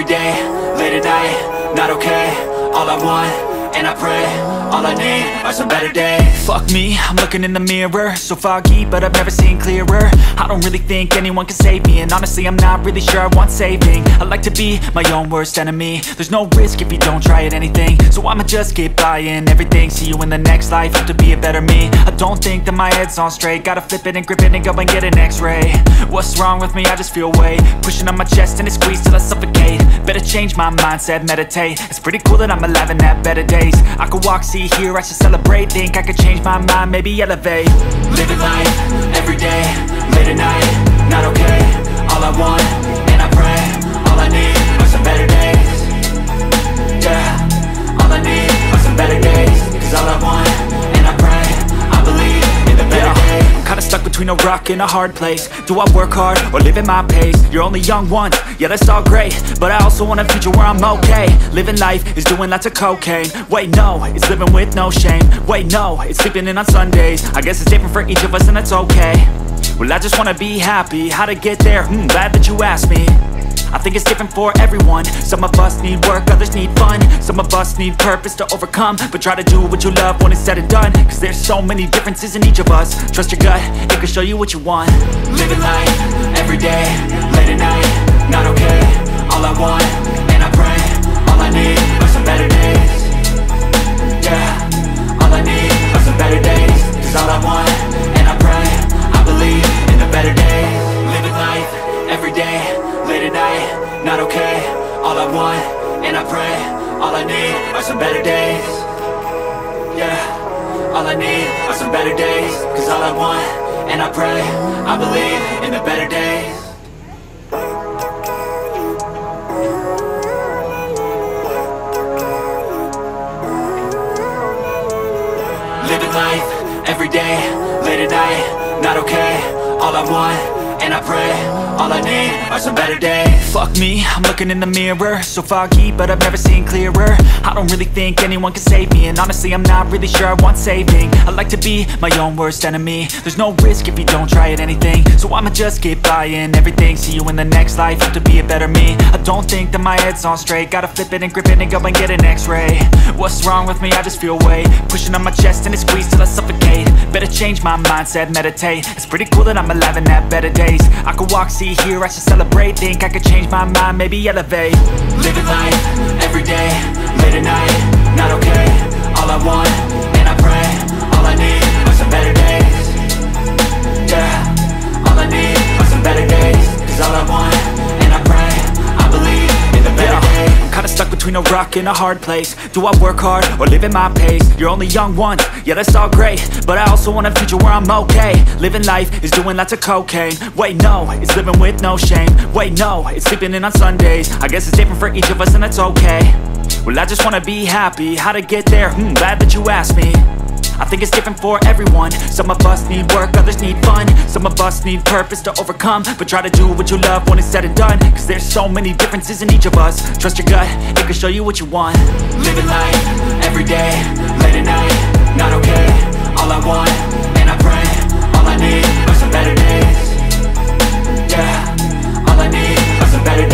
every day, late at night, not okay. All I want, and I pray, all I need are some better days. Fuck me, I'm looking in the mirror, so foggy, but I've never seen clearer. I don't really think anyone can save me, and honestly I'm not really sure I want saving. I like to be my own worst enemy. There's no risk if you don't try at anything, so I'ma just keep buying everything. See you in the next life, hope to be a better me. I don't think that my head's on straight, gotta flip it and grip it and go and get an x-ray. What's wrong with me? I just feel weight pushing on my chest and it squeezes till I suffocate. Better change my mindset, meditate. It's pretty cool that I'm alive and have better days. I could walk, see, hear, I should celebrate. Think I could change my mind, maybe elevate. Living life, every day, late at night, not okay. All I want, and I pray, all I need are some better days. Yeah, all I need are some better days. Cause all I want, and I pray, I believe in the better days. I'm kinda stuck between a rock and a hard place. Do I work hard, or live at my pace? You're only young once, yeah that's all great, but I also want a future where I'm okay. Living life is doing lots of cocaine. Wait no, it's living with no shame. Wait no, it's sleeping in on Sundays. I guess it's different for each of us and that's okay. Well I just wanna be happy, how to get there? Glad that you asked me. I think it's different for everyone. Some of us need work, others need fun. Some of us need purpose to overcome. But try to do what you love when it's said and done. Cause there's so many differences in each of us. Trust your gut, it can show you what you want. Living life, every day, late at night, not okay. All I want, and I pray, all I need are some better days. Yeah, all I need are some better days. Cause all I want, and I pray, I believe in the better days. Living life, every day, late at night, not okay. All I want, and I pray, all I need are some better days. Yeah, all I need are some better days. Cause all I want, and I pray, I believe in the better days. Living life, every day, late at night, not okay. All I want, and I pray, all I need are some better days. Fuck me, I'm looking in the mirror, so foggy, but I've never seen clearer. I don't really think anyone can save me, and honestly I'm not really sure I want saving. I like to be my own worst enemy. There's no risk if you don't try at anything, so I'ma just keep buying everything. See you in the next life, hope to be a better me. I don't think that my head's on straight, gotta flip it and grip it and go and get an x-ray. What's wrong with me? I just feel weight pushing on my chest and it squeezes till I suffocate. Better change my mindset, meditate. It's pretty cool that I'm alive and have better days. I could walk, see, hear, I should celebrate. Think I could change my mind, maybe elevate. Living life, every day, late at night, not okay. All I want, and I pray, all I need are some better days. Yeah, all I need are some better days. Cause all I want, and I pray, I believe in the better days. I'm kinda stuck between a rock and a hard place. Do I work hard, or live at my pace? You're only young once, yeah that's all great, but I also want a future where I'm okay. Living life is doing lots of cocaine. Wait no, it's living with no shame. Wait no, it's sleeping in on Sundays. I guess it's different for each of us and that's okay. Well I just wanna be happy, how to get there? Glad that you asked me. I think it's different for everyone. Some of us need work, others need fun. Some of us need purpose to overcome. But try to do what you love when it's said and done. Cause there's so many differences in each of us. Trust your gut, it can show you what you want. Living life, every day, late at night, not okay. All I want, and I pray, all I need are some better days. Yeah, all I need are some better days.